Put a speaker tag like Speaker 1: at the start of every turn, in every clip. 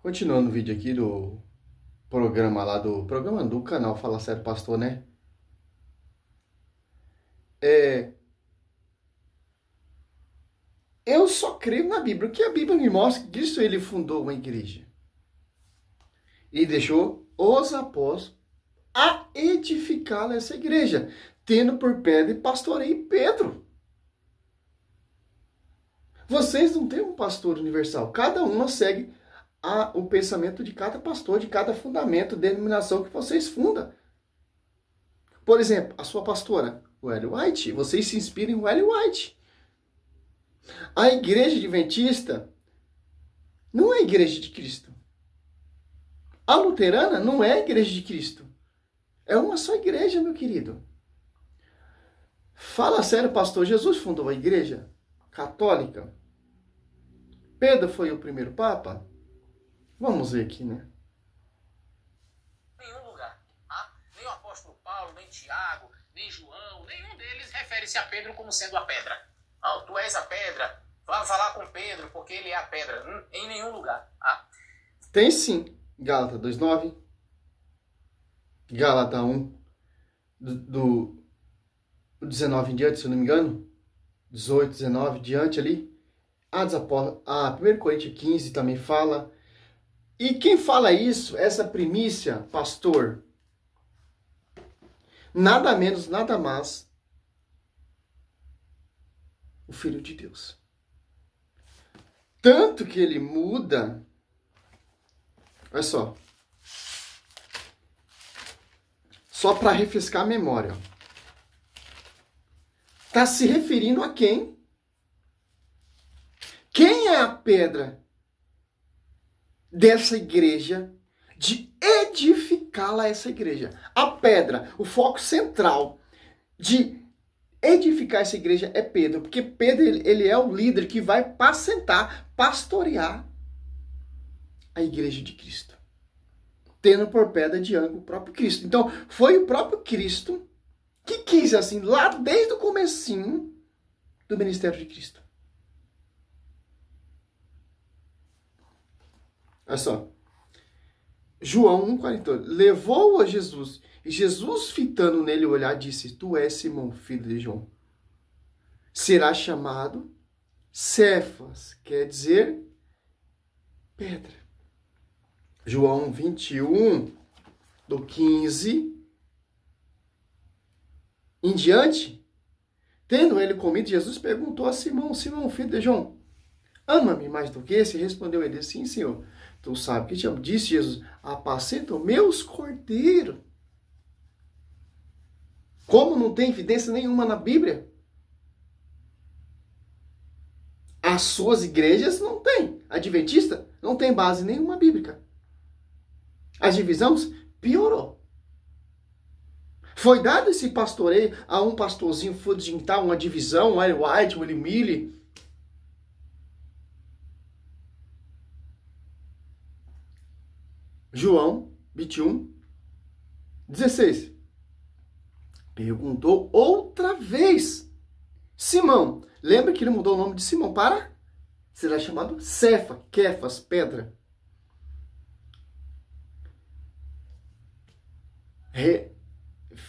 Speaker 1: Continuando o vídeo aqui do programa lá do canal Fala Sério Pastor, né? Eu só creio na Bíblia, que a Bíblia me mostra que Cristo ele fundou uma igreja e deixou os apóstolos a edificar essa igreja, tendo por pedra e pastoreio Pedro. Vocês não têm um pastor universal, cada um segue o pensamento de cada pastor, de cada fundamento, denominação que vocês fundam. Por exemplo, a sua pastora, o Ellen White, vocês se inspiram em Ellen White. A igreja adventista não é a igreja de Cristo. A luterana não é a igreja de Cristo. É uma só igreja, meu querido. Fala sério, pastor. Jesus fundou a igreja católica. Pedro foi o primeiro papa. Vamos ver aqui, né?
Speaker 2: Nenhum lugar. Nem o apóstolo Paulo, nem Tiago, nem João, nenhum deles refere-se a Pedro como sendo a pedra. Tu és a pedra, vá falar com Pedro, porque ele é a pedra. Em nenhum lugar.
Speaker 1: Tem sim. Gálatas 2:9. Gálatas 1, do 19 em diante, se eu não me engano. 18, 19 diante ali. A 1 Coríntios 15 também fala. E quem fala isso, essa primícia, pastor, nada menos, nada mais, o Filho de Deus. Tanto que ele muda, olha só para refrescar a memória. Está se referindo a quem? Quem é a pedra dessa igreja, de edificá-la essa igreja? A pedra, o foco central de edificar essa igreja é Pedro, porque Pedro ele é o líder que vai apacentar, pastorear a igreja de Cristo, tendo por pedra de ângulo o próprio Cristo. Então, foi o próprio Cristo que quis assim, lá desde o comecinho do ministério de Cristo. Olha só. João 1,42. Levou a Jesus. E Jesus, fitando nele o olhar, disse: Tu és Simão, filho de João. Será chamado Cefas, quer dizer pedra. João 21, do 15 em diante. Tendo ele comido, Jesus perguntou a Simão: Simão, filho de João, ama-me mais do que esse? Respondeu ele: Sim, Senhor. Tu sabe que te amo. Disse Jesus: apacenta meus cordeiros. Como não tem evidência nenhuma na Bíblia? As suas igrejas não têm. Adventista não tem base nenhuma bíblica. As divisões piorou. Foi dado esse pastoreio a um pastorzinho fundamental, uma divisão, um Ellen White, um William Milley. João 21, 16. Perguntou outra vez. Simão. Lembra que ele mudou o nome de Simão para? Será chamado Cefa, Kefas, pedra.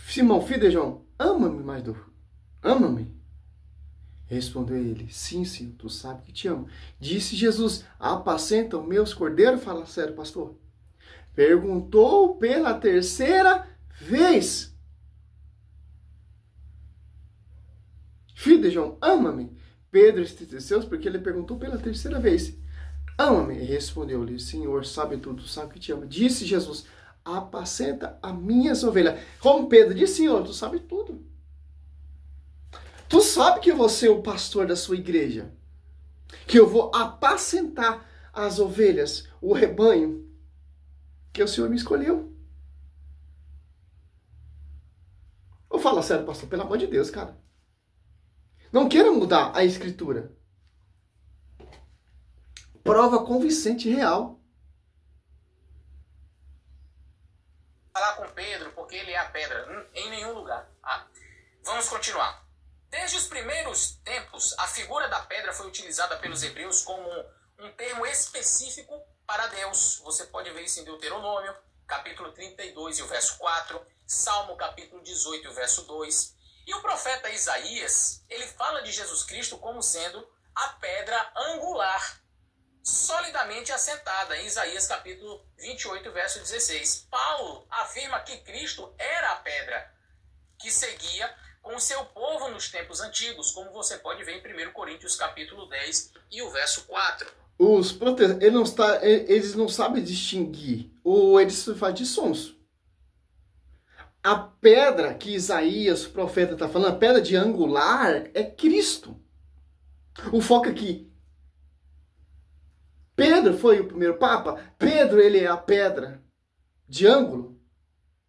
Speaker 1: Simão, filho de João, ama-me mais do... Ama-me? Respondeu ele: Sim, Senhor, tu sabe que te amo. Disse Jesus: apacenta os meus cordeiros? Fala sério, pastor. Perguntou pela terceira vez: Filho de João, ama-me? Pedro entristeceu porque ele perguntou pela terceira vez: ama-me? Respondeu-lhe: Senhor, sabe tudo, sabe que te amo. Disse Jesus: apacenta as minhas ovelhas. Como Pedro disse: Senhor, tu sabe tudo. Tu sabe que você é o pastor da sua igreja, que eu vou apacentar as ovelhas, o rebanho que o Senhor me escolheu. Eu falo sério, pastor, pelo amor de Deus, cara. Não queira mudar a escritura. Prova convincente real.
Speaker 2: Falar com Pedro, porque ele é a pedra. Em nenhum lugar. Vamos continuar. Desde os primeiros tempos, a figura da pedra foi utilizada pelos hebreus como um termo específico para Deus. Você pode ver isso em Deuteronômio, capítulo 32 e o verso 4, Salmo capítulo 18 e o verso 2. E o profeta Isaías, ele fala de Jesus Cristo como sendo a pedra angular, solidamente assentada, em Isaías capítulo 28, verso 16. Paulo afirma que Cristo era a pedra que seguia com o seu povo nos tempos antigos, como você pode ver em 1 Coríntios capítulo 10 e o verso 4.
Speaker 1: Os protestantes, eles não sabem distinguir, ou eles fazem de sonso. A pedra que Isaías, o profeta, está falando, a pedra de angular, é Cristo. O foco aqui. Pedro foi o primeiro papa? Pedro, ele é a pedra de ângulo?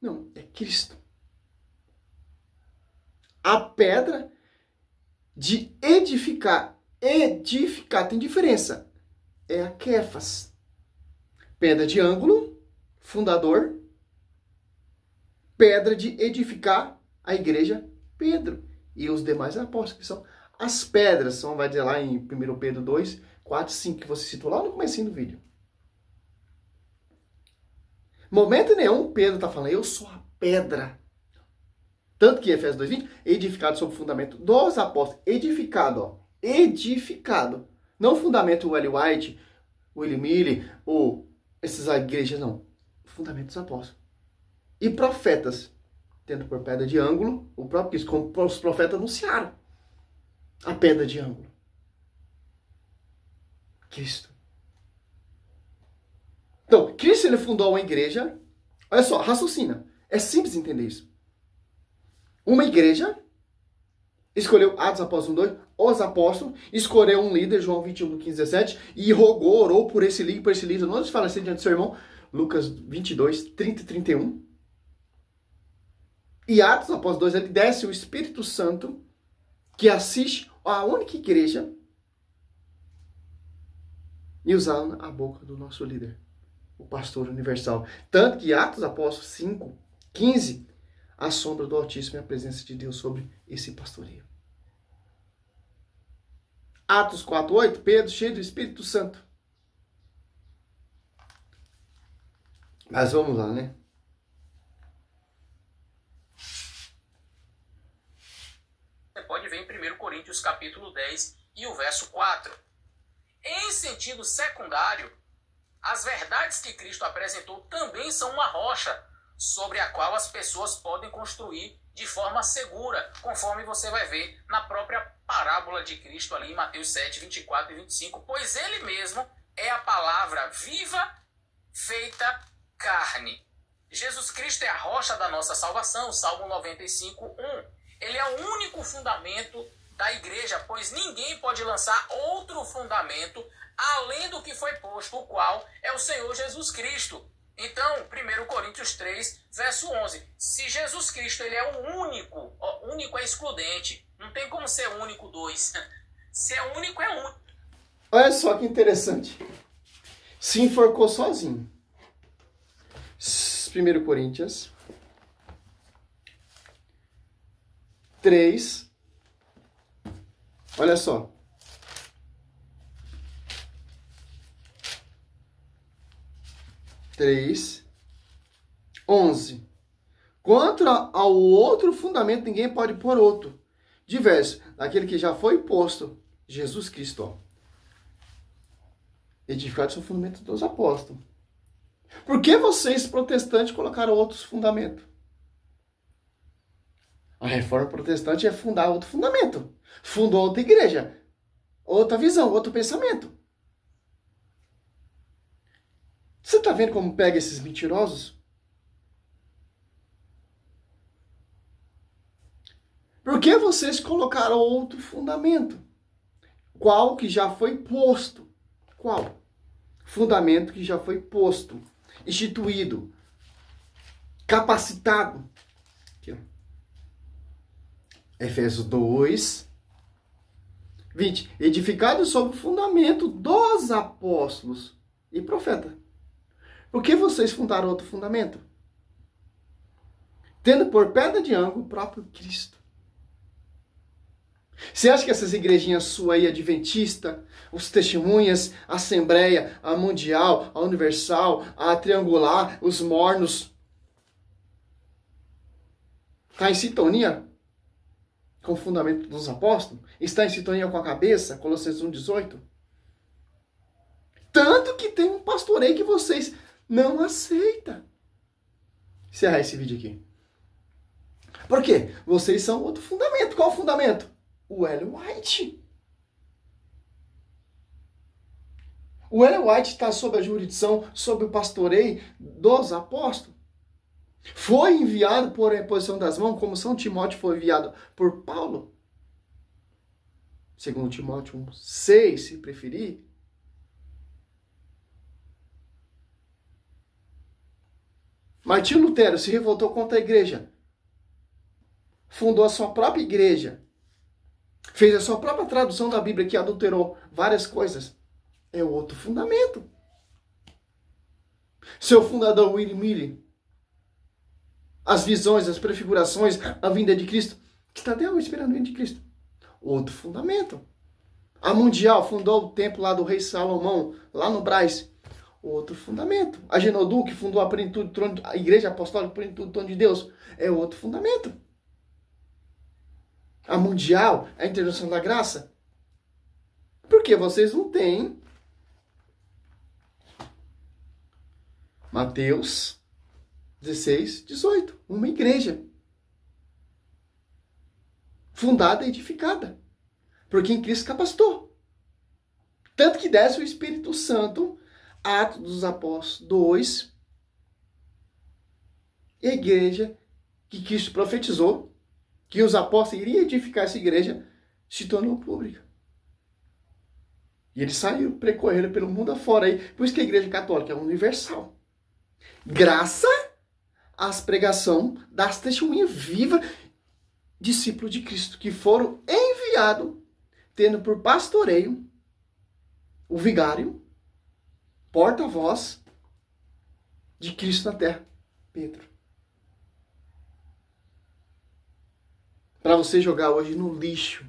Speaker 1: Não, é Cristo. A pedra de edificar. Edificar, tem diferença. É a Kéfas. Pedra de ângulo, fundador. Pedra de edificar a igreja, Pedro. E os demais apóstolos, que são as pedras. Vai dizer lá em 1 Pedro 2, 4, 5, que você citou lá no comecinho do vídeo. Momento nenhum, Pedro está falando, eu sou a pedra. Tanto que Efésios 2:20, edificado sobre o fundamento dos apóstolos. Edificado, ó. Edificado. Não o fundamento Ellen White, William Milley, ou essas igrejas, não. O fundamento dos apóstolos. E profetas, tendo por pedra de ângulo, o próprio Cristo, como os profetas anunciaram. A pedra de ângulo. Cristo. Então, Cristo, ele fundou uma igreja. Olha só, raciocina. É simples entender isso. Uma igreja escolheu, Atos Apóstolos 2, os apóstolos, escolheu um líder, João 21, 15, 17, e rogou, orou por esse líder. Não se fala assim diante do seu irmão, Lucas 22, 30 e 31. E Atos Apóstolos 2, ele desce o Espírito Santo, que assiste a única igreja, e usando a boca do nosso líder, o pastor universal. Tanto que Atos Apóstolos 5, 15, a sombra do Altíssimo e a presença de Deus sobre esse pastoreio. Atos 4, 8, Pedro cheio do Espírito Santo. Mas vamos lá, né?
Speaker 2: Você pode ver em 1 Coríntios capítulo 10 e o verso 4. Em sentido secundário, as verdades que Cristo apresentou também são uma rocha sobre a qual as pessoas podem construir de forma segura, conforme você vai ver na própria parábola de Cristo ali em Mateus 7, 24 e 25, pois ele mesmo é a palavra viva feita carne. Jesus Cristo é a rocha da nossa salvação, Salmo 95, 1. Ele é o único fundamento da igreja, pois ninguém pode lançar outro fundamento além do que foi posto, o qual é o Senhor Jesus Cristo. Então, 1 Coríntios 3, verso 11. Se Jesus Cristo ele é o único, único é excludente. Não tem como ser único 2. Se é único, é único.
Speaker 1: Olha só que interessante. Se enforcou sozinho. 1 Coríntios 3. Olha só. 3, 11. Quanto ao outro fundamento, ninguém pode pôr outro. Diverso, daquele que já foi posto, Jesus Cristo. Ó. Edificado sobre o fundamento dos apóstolos. Por que vocês, protestantes, colocaram outros fundamentos? A reforma protestante é fundar outro fundamento. Fundou outra igreja. Outra visão, outro pensamento. Você está vendo como pega esses mentirosos? Por que vocês colocaram outro fundamento? Qual que já foi posto? Qual? Fundamento que já foi posto, instituído, capacitado. Aqui, ó. Efésios 2, 20. Edificado sobre o fundamento dos apóstolos e profetas. Por que vocês fundaram outro fundamento? Tendo por pedra de ângulo o próprio Cristo. Você acha que essas igrejinhas suas aí, Adventista, os Testemunhas, a Assembleia, a Mundial, a Universal, a Triangular, os Mornos, está em sintonia com o fundamento dos apóstolos? Está em sintonia com a cabeça? Colossenses 1,18? Tanto que tem um pastoreio que vocês não aceitam. Encerrar esse vídeo aqui. Por quê? Vocês são outro fundamento. Qual o fundamento? O Ellen White. O Ellen White está sob a jurisdição, sob o pastoreio dos apóstolos. Foi enviado por imposição das mãos, como São Timóteo foi enviado por Paulo. Segundo Timóteo 1,6, se preferir. Martinho Lutero se revoltou contra a igreja. Fundou a sua própria igreja. Fez a sua própria tradução da Bíblia que adulterou várias coisas. É outro fundamento. Seu fundador William Miller. As visões, as prefigurações, a vinda de Cristo. Que está até hoje esperando a vinda de Cristo. Outro fundamento. A Mundial fundou o templo lá do rei Salomão, lá no Brás. Outro fundamento. A Genodu, que fundou a plenitude do trono, a Igreja Apostólica Plenitude do Trono de Deus. É outro fundamento. A Mundial, a Internacional da Graça. Porque vocês não têm Mateus 16, 18. Uma igreja. Fundada e edificada. Por quem Cristo capacitou. Tanto que desce o Espírito Santo, Atos dos Apóstolos 2. E a igreja que Cristo profetizou, que os apóstolos iriam edificar essa igreja, se tornou pública. E eles saíram, percorreram pelo mundo afora aí. Por isso que a igreja católica é universal. Graças às pregações das testemunhas vivas, discípulos de Cristo, que foram enviados, tendo por pastoreio o vigário, porta-voz de Cristo na terra, Pedro. Para você jogar hoje no lixo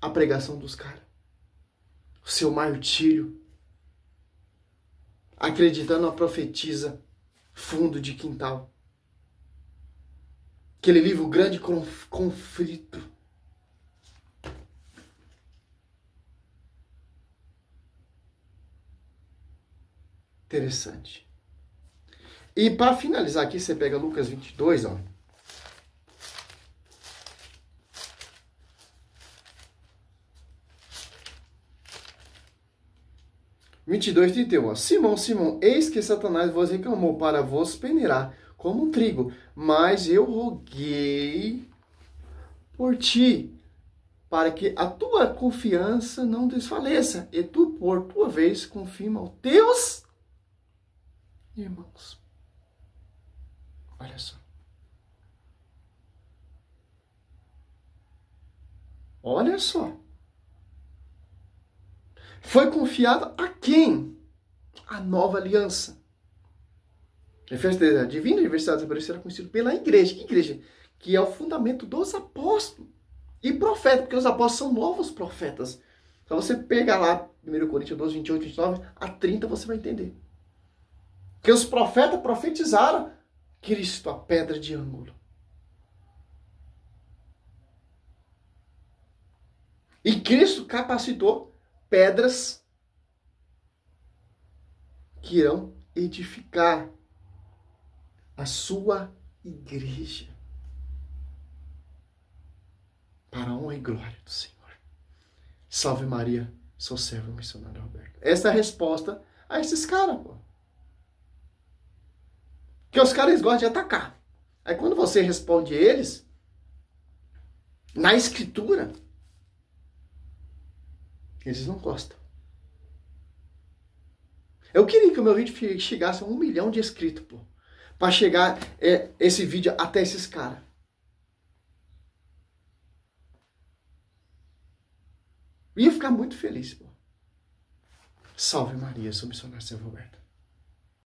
Speaker 1: a pregação dos caras. O seu martírio. Acreditando na profetisa fundo de quintal. Aquele livro Grande Conflito. Interessante. E para finalizar aqui, você pega Lucas 22, ó. 22:31. Simão, Simão, eis que Satanás vos reclamou para vos peneirar como um trigo, mas eu roguei por ti, para que a tua confiança não desfaleça, e tu, por tua vez, confirma os teus irmãos. Olha só. Olha só. Foi confiado a quem? A nova aliança. A divina universidade de Deus será conhecido pela igreja. Que igreja? Que é o fundamento dos apóstolos. E profeta, porque os apóstolos são novos profetas. Então você pega lá, 1 Coríntios 12, 28, 29, a 30, você vai entender. Que os profetas profetizaram Cristo, a pedra de ângulo. E Cristo capacitou pedras que irão edificar a sua igreja para a honra e glória do Senhor. Salve Maria, sou servo missionário Roberto. Essa é a resposta a esses caras, pô. Porque os caras gostam de atacar. Aí quando você responde eles, na escritura, eles não gostam. Eu queria que o meu vídeo chegasse a 1 milhão de inscritos, pô. Pra chegar esse vídeo até esses caras. Ia ficar muito feliz, pô. Salve Maria, sou missionário São Roberto.